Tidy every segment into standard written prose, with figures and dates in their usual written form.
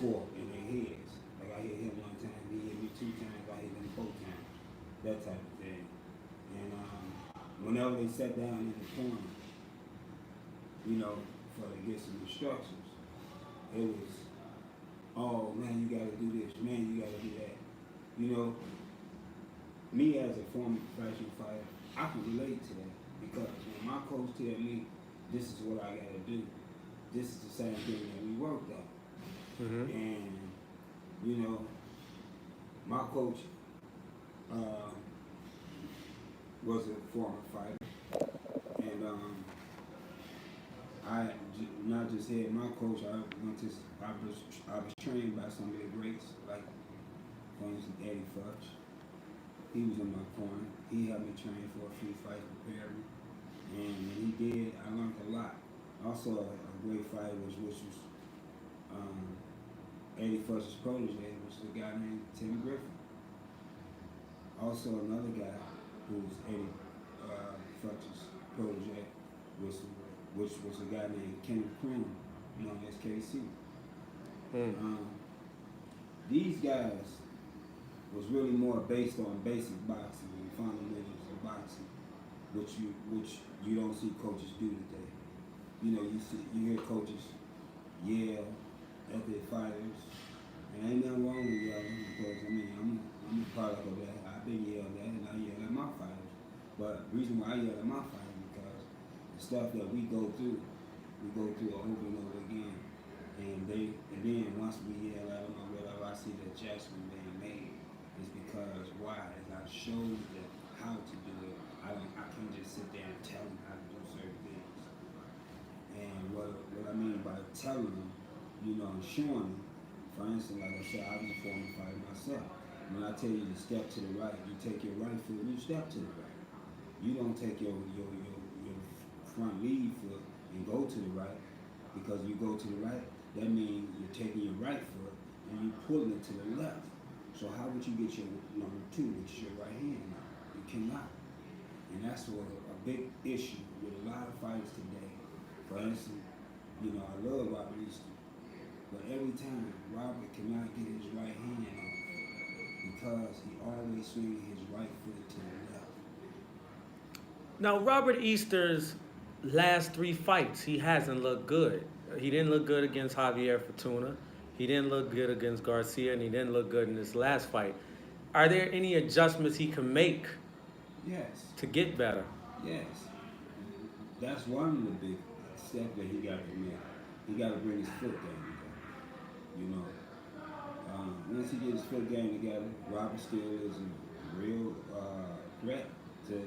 score in their heads. Like I hit him one time, he hit me 2 times, I hit him 4 times, that type of thing. And whenever they sat down in the corner, you know, for to get some instructions, it was, oh man, you gotta do this, man, you gotta do that. You know, me as a former professional fighter, I can relate to that because when my coach tell me this is what I gotta do, this is the same thing that we worked on. Mm-hmm. And you know, my coach was a former fighter, and not just had my coach. I was trained by some of the greats, like for instance Eddie Futch. He was in my corner. He helped me train for a few fights, prepare me, and when he did, I learned a lot. Also, a great fighter which was Eddie Futch's protege was a guy named Tim Griffin. Also, another guy who was Eddie Futch's protege which was a guy named Kenneth Croom, known as KC. These guys was really more based on basic boxing and fundamentals of boxing, which you don't see coaches do today. You know, you hear coaches yell at their fighters, and ain't nothing wrong with yelling because I mean I'm a product of that. I've been yelled at and I yell at my fighters. But the reason why I yell at my fighters is because the stuff that we go through over and over again. And then once we yell at them or whatever, I see the adjustment being made. Is because why? As I showed them how to do it, I can't just sit there and tell them how to do certain things. And what I mean by telling them, you know, and showing them, for instance, like I said, I was a former fighter myself. When I tell you to step to the right, you take your right foot and you step to the right. You don't take your front lead foot and go to the right, because you go to the right, that means you're taking your right foot and you're pulling it to the left. So how would you get your number 2, which is your right hand? You cannot. And that's a big issue with a lot of fighters today. For instance, you know, I love Robert Easton, but every time Robert cannot get his right hand off because he always swings his right foot to the left. Now, Robert Easter's last 3 fights, he hasn't looked good. He didn't look good against Javier Fortuna. He didn't look good against Garcia, and he didn't look good in his last fight. Are there any adjustments he can make to get better? Yes. That's one of the big steps that he got to make. He got to bring his foot game together. You know, once he gets his foot game together, Robert still is a real threat to the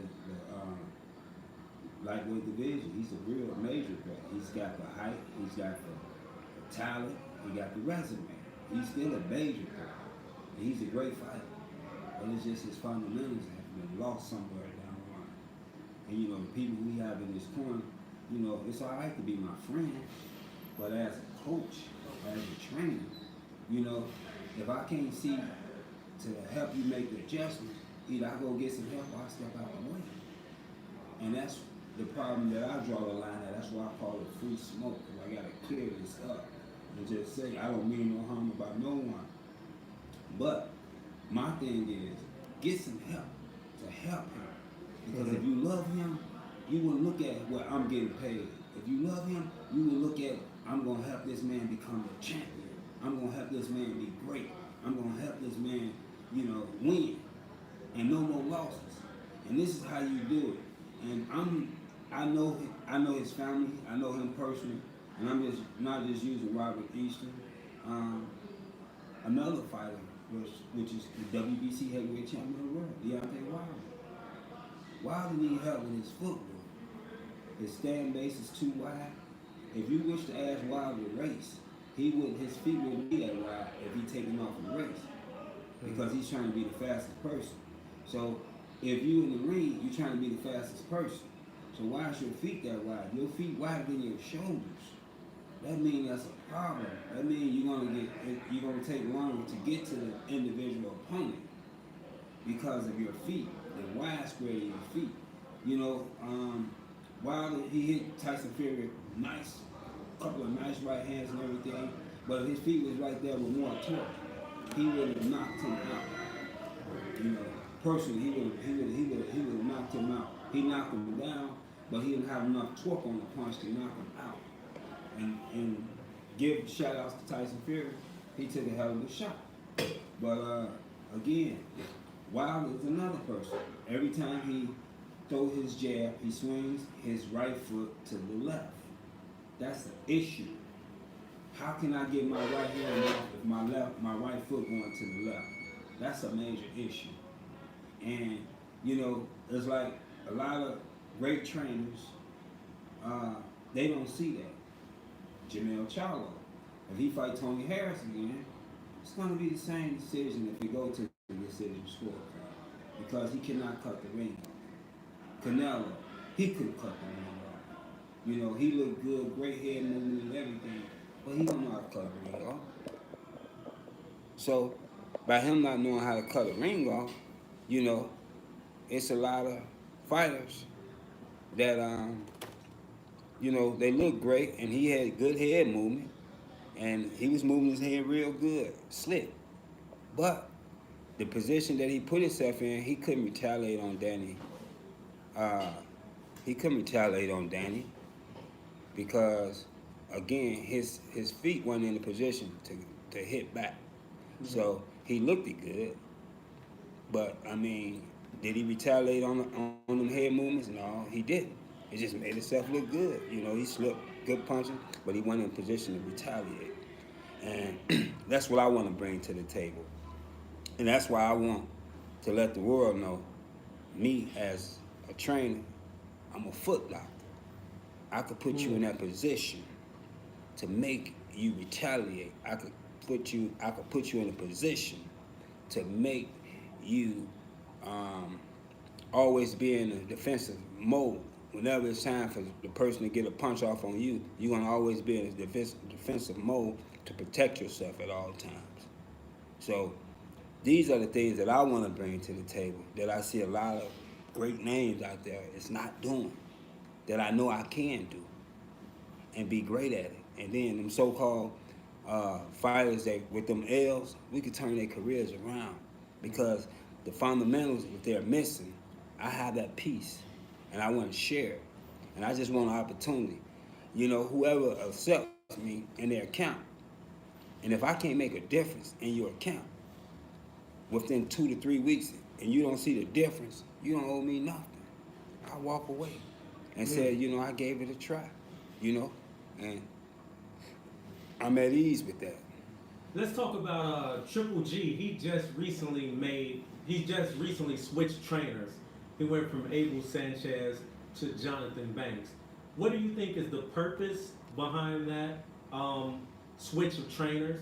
lightweight division. He's a real major threat. He's got the height, he's got the talent, he got the resume. He's still a major threat. And he's a great fighter. But it's just his fundamentals have been lost somewhere down the line. And you know, the people we have in this corner, you know, it's all right to be my friend, but as a coach, as a trainer, you know, if I can't see to help you make the adjustments, either I go get some help or I step out the way. And that's the problem that I draw the line at. That's why I call it free smoke, because I got to clear this up and just say I don't mean no harm about no one. But my thing is, get some help to help him. Because if you love him, you will look at what I'm getting paid. If you love him, you will look at, I'm going to help this man become a champion. I'm going to help this man be great. I'm going to help this man, you know, win. And no more losses. And this is how you do it. And I know his family. I know him personally. And I'm just not just using Robert Easton. Another fighter, which is the WBC heavyweight champion of the world, Deontay Wilder. Wilder needs help with his footwork. His stand base is too wide. If you wish to ask Wilder to race, his feet wouldn't be that wide if he's taking off a race, because he's trying to be the fastest person. So if you in the ring, you're trying to be the fastest person. So why is your feet that wide? Your feet wider than your shoulders. That means that's a problem. That means you're gonna take longer to get to the individual opponent because of your feet, the widespread of your feet. You know, Wilder, he hit Tyson Fury nice couple of nice right hands and everything, but if his feet was right there with more torque, he would have knocked him out. You know, personally, he would have knocked him out. He knocked him down, but he didn't have enough torque on the punch to knock him out. And give shout outs to Tyson Fury, he took a hell of a shot. But again, Wilder is another person. Every time he throw his jab, he swings his right foot to the left. That's an issue. How can I get my right hand off if my right foot going to the left? That's a major issue. And you know, it's like a lot of great trainers, they don't see that. Jamel Charlo, if he fight Tony Harris again, it's going to be the same decision if it go to the decision scorecard because he cannot cut the ring off. Canelo, he couldn't cut the ring off. You know, he looked good, great head movement and everything, but he don't know how to cut a ring off. So, by him not knowing how to cut a ring off, you know, it's a lot of fighters that, you know, they look great, and he had good head movement, and he was moving his head real good, slick. But the position that he put himself in, he couldn't retaliate on Danny. He couldn't retaliate on Danny because, again, his feet weren't in the position to hit back. Mm-hmm. So he looked it good, but I mean, did he retaliate on them head movements? No, he didn't. It just made himself look good. You know, he slipped good punching, but he wasn't in a position to retaliate. And that's what I want to bring to the table. And that's why I want to let the world know, me as a trainer, I'm a foot doctor. I could put you in that position to make you retaliate. I could put you in a position to make you always be in a defensive mode. Whenever it's time for the person to get a punch off on you, you're going to always be in a defensive mode to protect yourself at all times. So these are the things that I want to bring to the table that I see a lot of great names out there is not doing, that I know I can do and be great at it. And then them so-called fighters that with them L's, we could turn their careers around because the fundamentals that they're missing, I have that piece. And I want to share it. And I just want an opportunity. You know, whoever accepts me in their account, and if I can't make a difference in your account within 2 to 3 weeks and you don't see the difference, you don't owe me nothing. I walk away and say, you know, I gave it a try, you know, and I'm at ease with that. Let's talk about Triple G. He just recently switched trainers. He went from Abel Sanchez to Jonathan Banks. What do you think is the purpose behind that switch of trainers?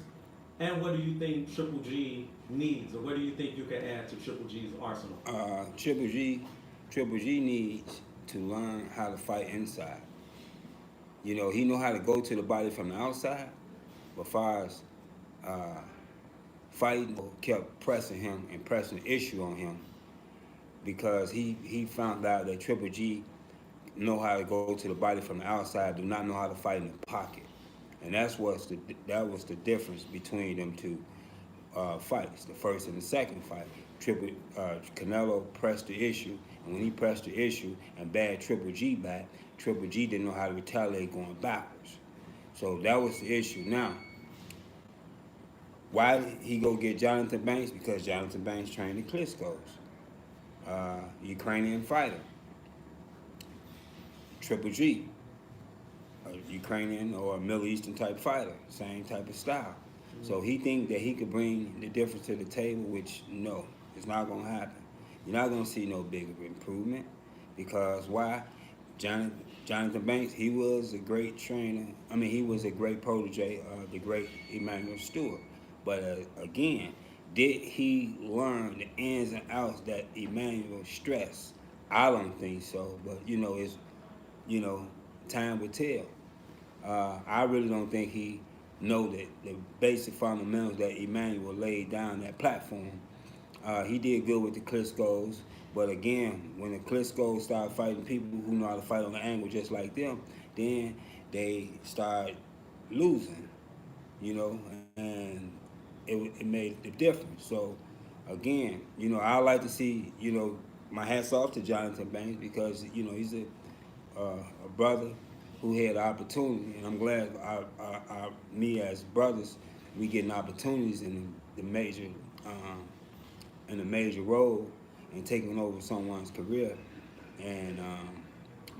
And what do you think Triple G needs, or what do you think you can add to Triple G's arsenal? Triple G needs to learn how to fight inside. You know, he know how to go to the body from the outside, but as far as fighting, kept pressing him and pressing the issue on him, because he found out that Triple G know how to go to the body from the outside, do not know how to fight in the pocket. And that was the difference between them two fights, the first and the second fight. Canelo pressed the issue, and when he pressed the issue and bagged Triple G back, Triple G didn't know how to retaliate going backwards. So that was the issue. Now, why did he go get Jonathan Banks? Because Jonathan Banks trained the Klitschko's. Ukrainian fighter. Triple G, a Ukrainian or a Middle Eastern type fighter, same type of style. So he think that he could bring the difference to the table, which no, it's not going to happen. You're not going to see no big improvement because why? Jonathan Banks, he was a great trainer. I mean, he was a great protege of the great Emmanuel Stewart. But again, did he learn the ins and outs that Emmanuel stressed? I don't think so, but time will tell. I really don't think he know that the basic fundamentals that Emmanuel laid down that platform. He did good with the Klitschko's, but again, when the Klitschko's started fighting people who know how to fight on the angle just like them, then they start losing, you know, and it made the difference. So again, I like to see, my hats off to Jonathan Banks because he's a brother who had opportunity, and I'm glad me as brothers we getting opportunities the major um, in a major role and taking over someone's career. And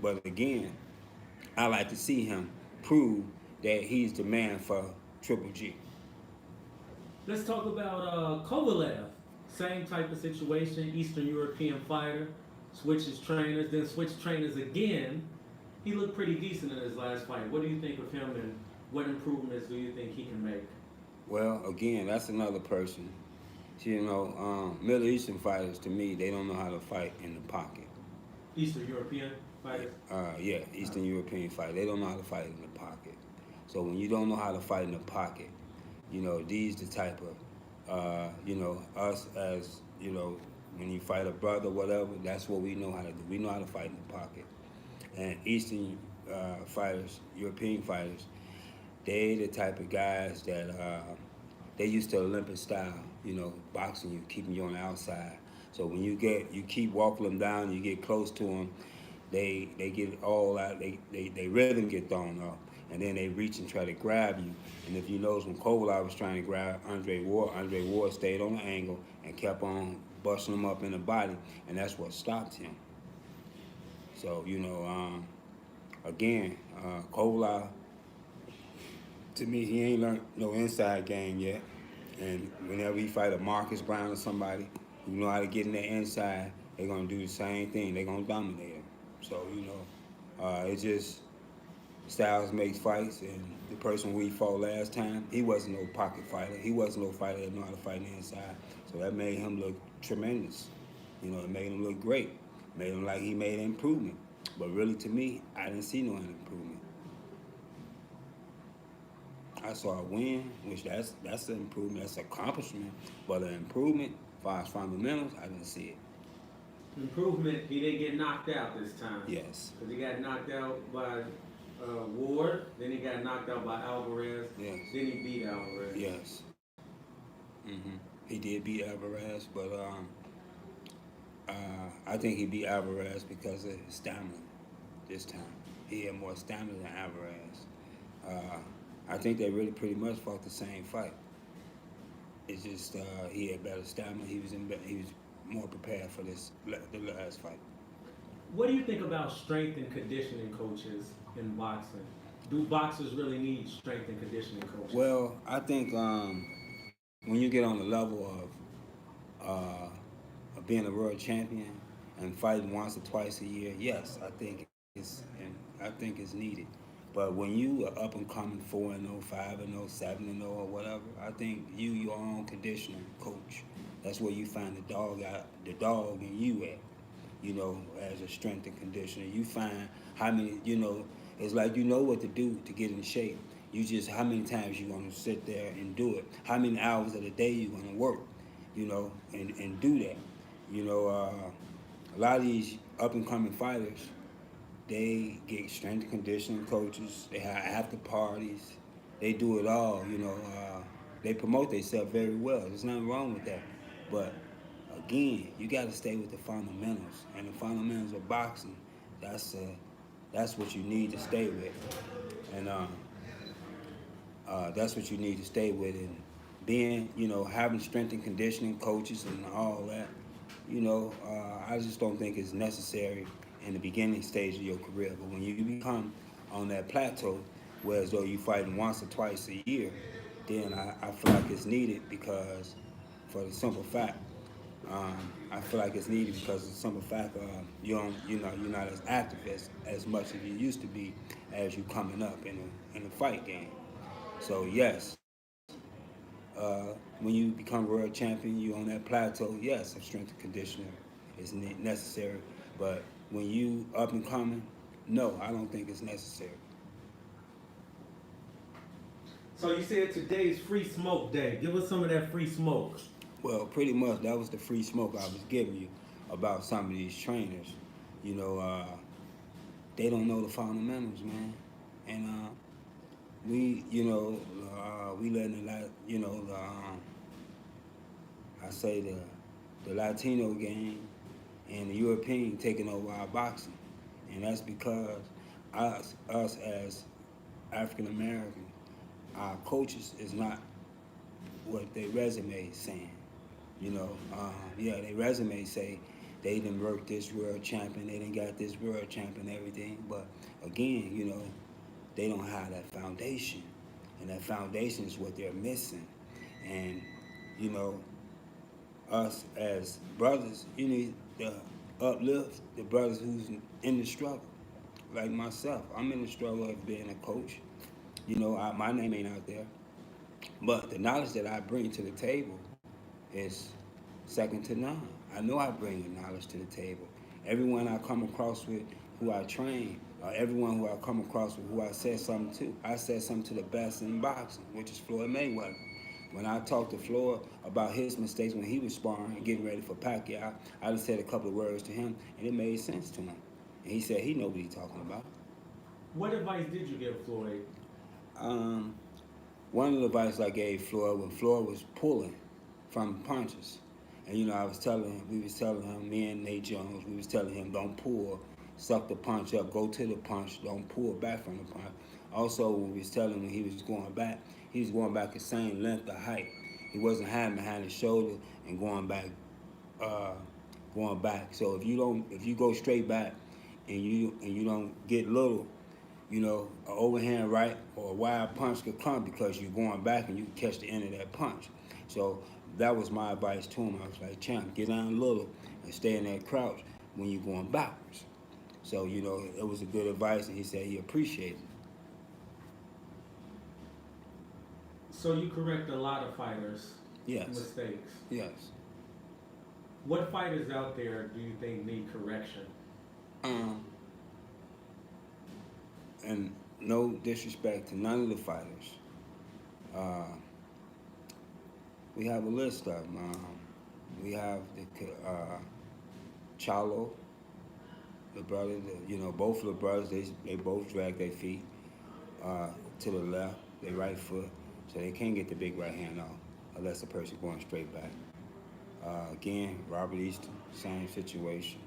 but again, I like to see him prove that he's the man for Triple G. Let's talk about Kovalev. Same type of situation, Eastern European fighter, switches trainers, then switched trainers again. He looked pretty decent in his last fight. What do you think of him and what improvements do you think he can make? Well, again, that's another person. Middle Eastern fighters to me, they don't know how to fight in the pocket. Eastern European fighters? Yeah, Eastern European fight. They don't know how to fight in the pocket. So when you don't know how to fight in the pocket, these the type of, us as, when you fight a brother, whatever, that's what we know how to do. We know how to fight in the pocket. And Eastern fighters, European fighters, they the type of guys that they used to Olympic style, boxing you, keeping you on the outside. So when you keep walking them down, you get close to them, they get all out, they rhythm get thrown off, and then they reach and try to grab you. And if you notice when Kovalev was trying to grab Andre Ward stayed on the angle and kept on busting him up in the body, and that's what stopped him. So again, Kovalev, to me, he ain't learned no inside game yet. And whenever he fight a Marcus Brown or somebody who know how to get in the inside, they're gonna do the same thing. They're gonna dominate him. So it's just styles makes fights. And the person we fought last time, he wasn't no pocket fighter. He wasn't no fighter that know how to fight in the inside. So that made him look tremendous. It made him look great. Made him like he made an improvement. But really, to me, I didn't see no improvement. I saw a win, which that's an improvement, that's an accomplishment. But an improvement, as far as fundamentals, I didn't see it. Improvement, he didn't get knocked out this time. Yes. Because he got knocked out by Ward, then he got knocked out by Alvarez, Yes. then he beat Alvarez. Yes. He did beat Alvarez, but I think he beat Alvarez because of his stamina this time. He had more stamina than Alvarez. I think they really pretty much fought the same fight. It's just he had better stamina. He was more prepared for the last fight. What do you think about strength and conditioning coaches in boxing? Do boxers really need strength and conditioning coaches? Well, I think when you get on the level of being a world champion and fighting once or twice a year, yes, I think it's needed. But when you are up and coming 4-0, 5-0, 7-0, or whatever, I think your own conditioning coach. That's where you find the dog in you at. As a strength and conditioner, you find how many. It's like you know what to do to get in shape. You just how many times you gonna sit there and do it. How many hours of the day you gonna work. And do that. A lot of these up and coming fighters, they get strength and conditioning coaches. They have after parties. They do it all. They promote themselves very well. There's nothing wrong with that. But again, you got to stay with the fundamentals. And the fundamentals of boxing, that's what you need to stay with. And that's what you need to stay with. And being, having strength and conditioning coaches and all that, I just don't think it's necessary in the beginning stage of your career. But when you become on that plateau, where as though you're fighting once or twice a year, then I feel like it's needed because, for the simple fact, I feel like it's needed because of the simple fact you're not as active as much as you used to be as you coming up in the fight game. So yes, when you become world champion, you on that plateau. Yes, some strength and conditioning is necessary, but when you up and coming, no, I don't think it's necessary. So you said today's free smoke day. Give us some of that free smoke. Well, pretty much that was the free smoke I was giving you about some of these trainers. They don't know the fundamentals, man. And we letting the I say the Latino game and the European taking over our boxing, and that's because us as African Americans, our coaches is not what their resume is saying. Their resume say they done worked this world champion, they done got this world champion, everything. But again, they don't have that foundation, and that foundation is what they're missing. And you know, us as brothers, you need to uplift the brothers who's in the struggle. Like myself, I'm in the struggle of being a coach. My name ain't out there, but the knowledge that I bring to the table is second to none. I know I bring the knowledge to the table. Everyone I come across with who I train, or everyone who I come across with who I said something to, I said something to the best in boxing, which is Floyd Mayweather. When I talked to Floyd about his mistakes when he was sparring and getting ready for Pacquiao, I just said a couple of words to him, and it made sense to him. And he said he know what he's talking about. What advice did you give Floyd? Um, One of the advice I gave Floyd when Floyd was pulling from punches, and we was telling him, me and Nate Jones, we was telling him, don't pull, suck the punch up, go to the punch, don't pull back from the punch. Also, when we was telling him when he was going back the same length of height. He wasn't hiding behind his shoulder and uh, going back. So if you go straight back and you don't get little, an overhand right or a wide punch could come because you're going back and you can catch the end of that punch. So that was my advice to him. I was like, champ, get down a little and stay in that crouch when you're going backwards. So, it was a good advice, and he said he appreciated it. So you correct a lot of fighters' Yes. mistakes. Yes. What fighters out there do you think need correction? And no disrespect to none of the fighters. Uh, we have a list of them. We have the Chalo, the brother. Both of the brothers. They both drag their feet to the left, their right foot, so they can't get the big right hand off unless the person going straight back. Again, Robert Easton, same situation.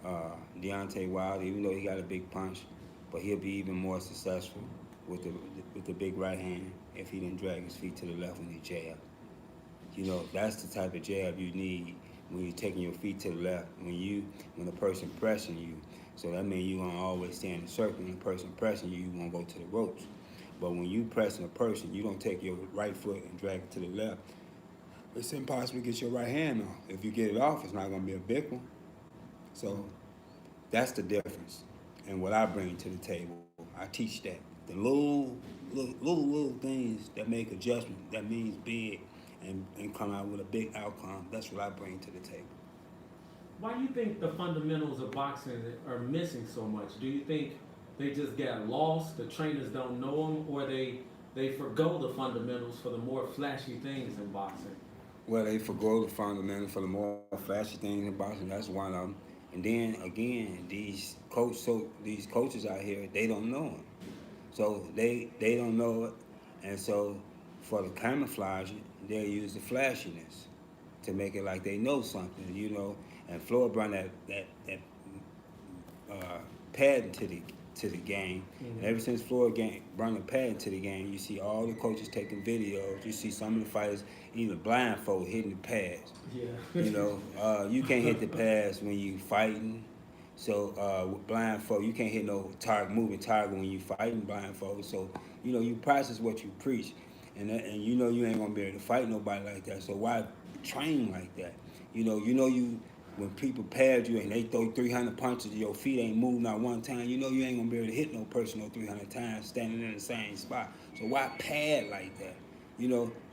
Uh, Deontay Wilder, even though he got a big punch, but he'll be even more successful with the big right hand if he didn't drag his feet to the left when he jab. That's the type of jab you need when you're taking your feet to the left, when the person pressing you. So that means you're gonna always stay in the circle. When the person pressing you, you're gonna go to the ropes. But when you pressing a person, you don't take your right foot and drag it to the left. It's impossible to get your right hand off. If you get it off, it's not gonna be a big one. So that's the difference. And what I bring to the table, I teach that. The little things that make adjustment, that means big, and come out with a big outcome. That's what I bring to the table. Why do you think the fundamentals of boxing are missing so much? Do you think they just get lost, the trainers don't know them, or they forgo the fundamentals for the more flashy things in boxing? Well, they forgo the fundamentals for the more flashy things in boxing. That's one of them. And then again, these coaches out here, they don't know them. So they don't know it, and so for the camouflage, they'll use the flashiness to make it like they know something. And Floyd brought that padding to the game. Mm-hmm. And ever since Floyd brought the padding to the game, you see all the coaches taking videos. You see some of the fighters even blindfold hitting the pads. Yeah. You can't hit the pads when you fighting. So with blindfold, you can't hit no moving target when you fighting blindfold. So you practice what you preach, and you ain't gonna be able to fight nobody like that. So why train like that? You when people pad you and they throw 300 punches, your feet ain't moved not one time. You ain't gonna be able to hit no person no 300 times standing in the same spot. So why pad like that?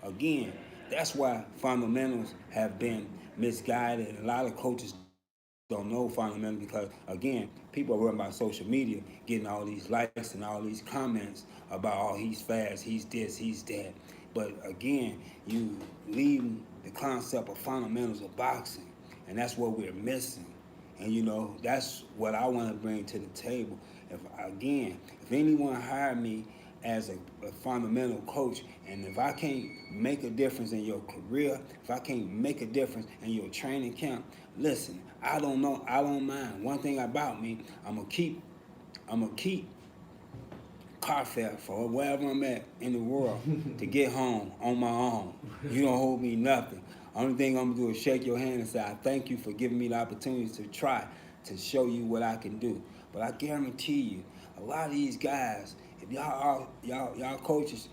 Again, that's why fundamentals have been misguided. A lot of coaches don't know fundamentals because, again, people are worried about social media, getting all these likes and all these comments about, oh, he's fast, he's this, he's that. But again, you leave the concept of fundamentals of boxing, and that's what we're missing. And that's what I want to bring to the table. If anyone hired me as a fundamental coach, and if I can't make a difference in your career, if I can't make a difference in your training camp, listen, I don't know, I don't mind. One thing about me, I'm gonna keep car fare for wherever I'm at in the world to get home on my own. You don't hold me nothing. Only thing I'm gonna do is shake your hand and say, I thank you for giving me the opportunity to try to show you what I can do. But I guarantee you, a lot of these guys, if y'all coaches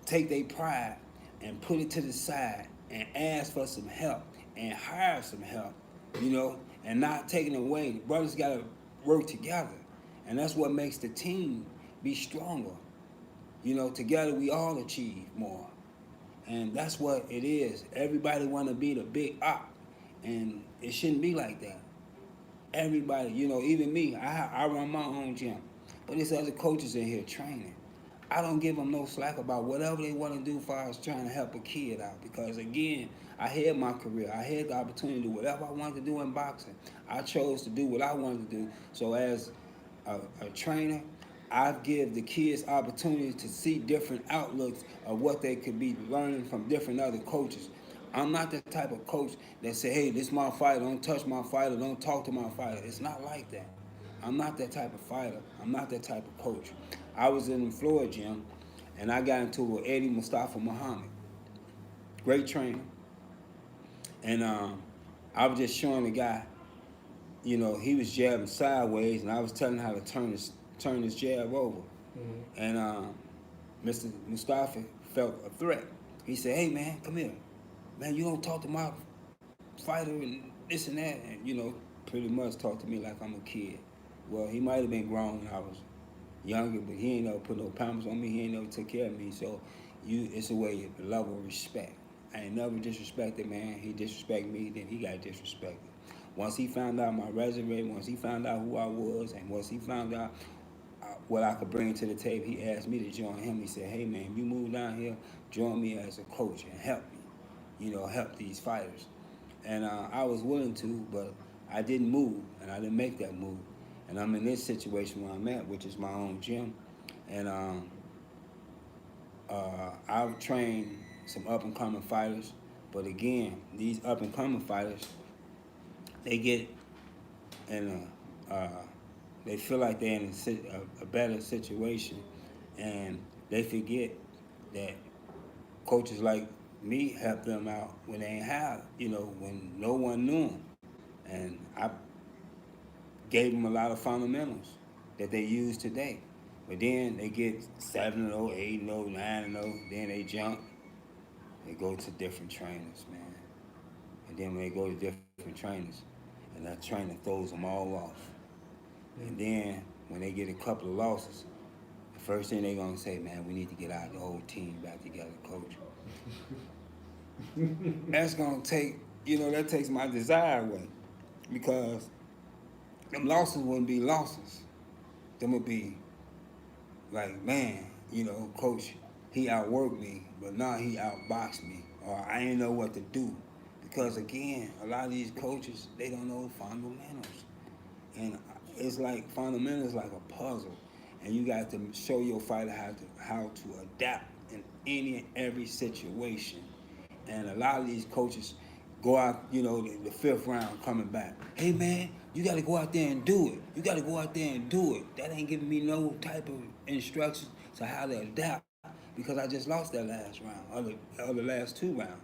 take their pride and put it to the side and ask for some help and hire some help, and not taking away. The brothers gotta work together. And that's what makes the team be stronger. Together we all achieve more. And that's what it is. Everybody wanna be the big op. And it shouldn't be like that. Everybody, even me, I run my own gym. But there's other coaches in here training. I don't give them no slack about whatever they want to do as far as trying to help a kid out. Because again, I had my career. I had the opportunity to do whatever I wanted to do in boxing. I chose to do what I wanted to do. So as a trainer, I give the kids opportunities to see different outlooks of what they could be learning from different other coaches. I'm not the type of coach that say, hey, this is my fighter, don't touch my fighter, don't talk to my fighter. It's not like that. I'm not that type of fighter. I'm not that type of coach. I was in the Florida gym, and I got into it with Eddie Mustafa Muhammad. Great trainer. And I was just showing the guy, he was jabbing sideways, and I was telling him how to turn his jab over. Mm-hmm. And Mr. Mustafa felt a threat. He said, hey, man, come here. Man, you don't talk to my fighter and this and that. And, pretty much talk to me like I'm a kid. Well, he might have been grown when I was younger, but he ain't never put no pounds on me. He ain't never took care of me. So it's a way of level of respect. I ain't never disrespected, man. He disrespected me, then he got disrespected. Once he found out my resume, once he found out who I was, and once he found out what I could bring to the table, he asked me to join him. He said, hey, man, you move down here, join me as a coach and help me, help these fighters. And I was willing to, but I didn't move, and I didn't make that move. And I'm in this situation where I'm at, which is my own gym. And I've trained some up-and-coming fighters. But again, these up-and-coming fighters, they get in they feel like they're in a better situation. And they forget that coaches like me help them out when they ain't have, when no one knew them. And I gave them a lot of fundamentals that they use today. But then they get 7-0, 8-0, 9-0, then they jump. They go to different trainers, man. And then when they go to different trainers, and that trainer throws them all off. And then when they get a couple of losses, the first thing they're gonna say, man, we need to get the whole team back together, coach. That's gonna take, that takes my desire away. Because them losses wouldn't be losses. Them would be like, man, coach, he outworked me, but now he outboxed me, or I ain't know what to do. Because again, a lot of these coaches, they don't know fundamentals. And it's like fundamentals like a puzzle. And you got to show your fighter how to adapt in any and every situation. And a lot of these coaches go out, the fifth round coming back. Hey, man, you got to go out there and do it. You got to go out there and do it. That ain't giving me no type of instructions to how to adapt because I just lost that last round or the last 2 rounds.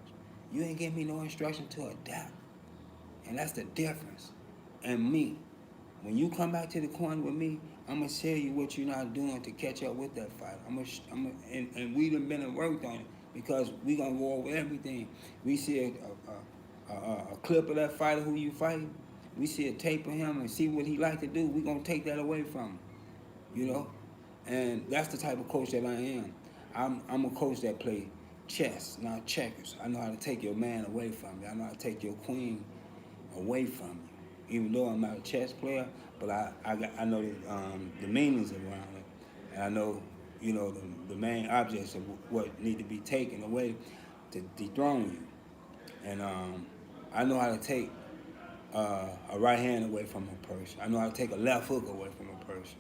You ain't giving me no instruction to adapt. And that's the difference. And me, when you come back to the corner with me, I'm going to tell you what you're not doing to catch up with that fight. And we done been and worked on it because we going to go over everything. We see a clip of that fighter who you fighting. We see a tape of him and see what he like to do. We going to take that away from him, And that's the type of coach that I am. I'm a coach that play chess, not checkers. I know how to take your man away from you. I know how to take your queen away from you. Even though I'm not a chess player, but I know the meanings around it. And I know, the main objects of what need to be taken away to dethrone you. And I know how to take a right hand away from a person. I know how to take a left hook away from a person.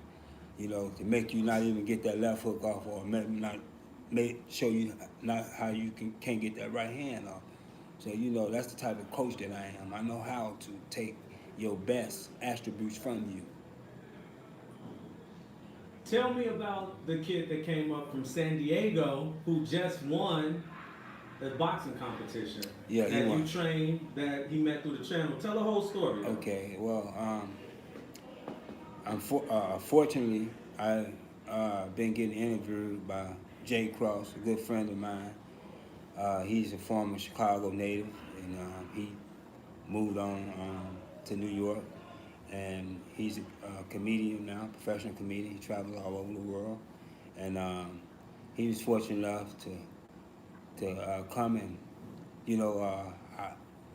to make you not even get that left hook off, or maybe not show you not how you can't get that right hand off. So that's the type of coach that I am. I know how to take your best attributes from you. Tell me about the kid that came up from San Diego who just won the boxing competition Yeah, he that you won. trained, that he met through the channel. Tell the whole story. Okay, well, fortunately, I been getting interviewed by Jay Cross, a good friend of mine. He's a former Chicago native, and he moved on to New York, and he's a comedian now, professional comedian. He travels all over the world, and he was fortunate enough to come and you know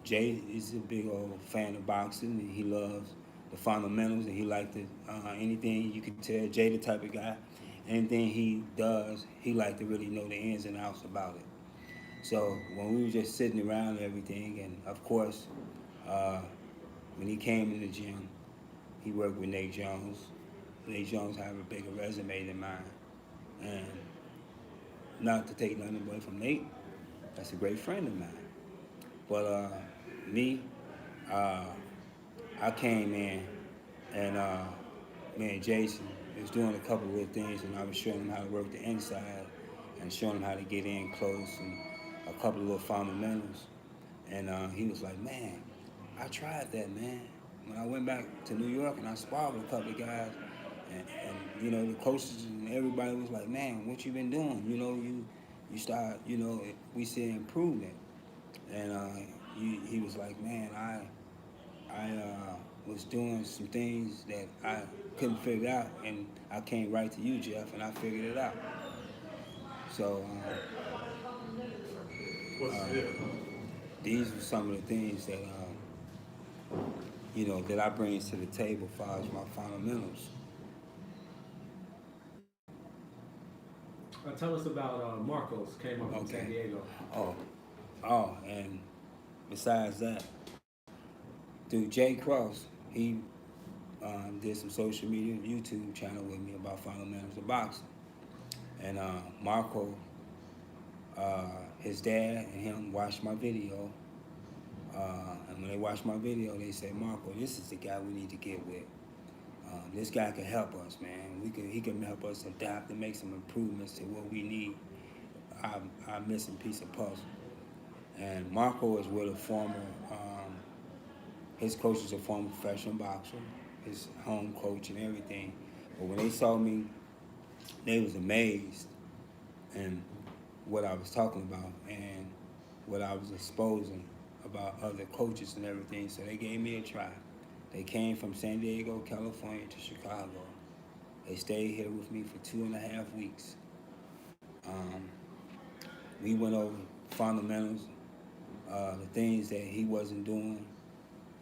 Jay is a big old fan of boxing, and he loves the fundamentals, and he liked it. Anything you can tell, Jay the type of guy. Anything he does, he like to really know the ins and outs about it. So when we were just sitting around and everything, and of course, uh, when he came in the gym, he worked with Nate Jones. Nate Jones had a bigger resume than mine. And not to take nothing away from Nate, that's a great friend of mine. But me, uh, I came in, and me and Jason was doing a couple of little things, and I was showing him how to work the inside and showing him how to get in close and a couple of little fundamentals. And he was like, man, I tried that, man. When I went back to New York and I sparred with a couple of guys, and the coaches and everybody was like, man, what you been doing? You start, we see improvement. And he was like, man, I was doing some things that I couldn't figure out, and I came right to you, Jeff, and I figured it out. So these are some of the things that that I bring to the table as far as my fundamentals. Tell us about Marcos, came up from San Okay. Diego. Oh, and besides that, through Jay Cross, he did some social media YouTube channel with me about fundamentals of boxing. And Marco, his dad and him watched my video. And when they watched my video, they said, Marco, this is the guy we need to get with. This guy can help us, man. He can help us adapt and make some improvements to what we need, our missing piece of puzzle. And Marco is with a former, his coach is a former professional boxer, his home coach and everything. But when they saw me, they was amazed and what I was talking about and what I was exposing about other coaches and everything. So they gave me a try. They came from San Diego, California to Chicago. They stayed here with me for 2.5 weeks. Um, we went over fundamentals, the things that he wasn't doing,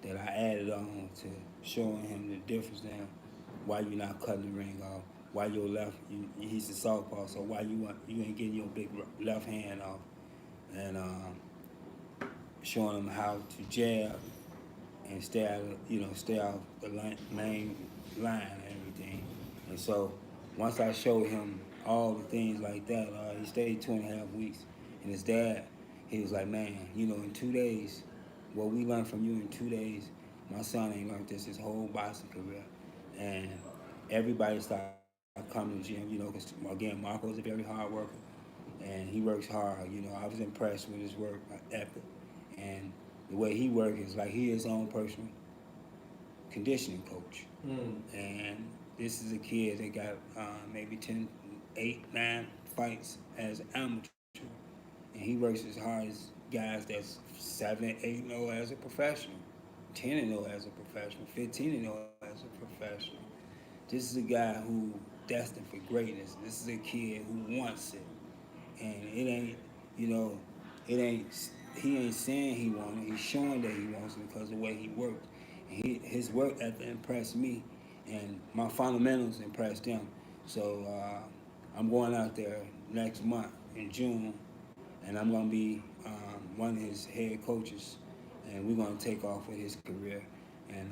that I added on to showing him the difference now. Why you not cutting the ring off? Why your left? He's a southpaw, so why you ain't getting your big left hand off? And showing him how to jab and stay out the main line and everything. And so once I showed him all the things like that, he stayed 2.5 weeks. And his dad, he was like, man, in 2 days, what we learned from you in 2 days, my son ain't learned this his whole boxing career. And everybody started coming to the gym, because again, Marco's a very hard worker. And he works hard. I was impressed with his work ethic. And the way he works is like he is his own personal conditioning coach. And this is a kid that got maybe 10, 8, 9 fights as an amateur. And he works as hard as guys that's 7, 8 0 as a professional, 10 0 as a professional, 15 0 as a professional. This is a guy who destined for greatness. This is a kid who wants it. And it ain't, he ain't saying he wants it. He's showing that he wants it because of the way he worked. And his work ethic impressed me, and my fundamentals impressed him. So I'm going out there next month in June, and I'm going to be one of his head coaches, and we're going to take off with his career. And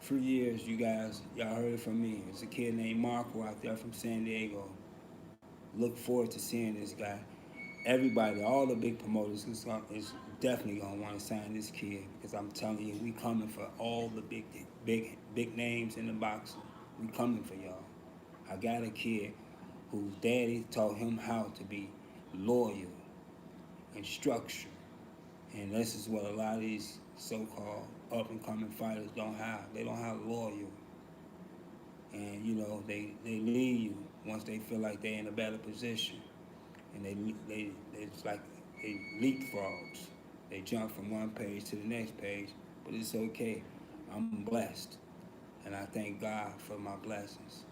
few years, you guys, y'all heard it from me. There's a kid named Marco out there from San Diego. Look forward to seeing this guy. Everybody, all the big promoters is definitely gonna want to sign this kid because I'm telling you, we coming for all the big names in the boxing. We coming for y'all. I got a kid whose daddy taught him how to be loyal and structured, and this is what a lot of these so-called up-and-coming fighters don't have. They don't have loyal, and you know they leave you once they feel like they're in a better position, and they it's like they leapfrogs. They jump from one page to the next page, but it's okay. I'm blessed, and I thank God for my blessings.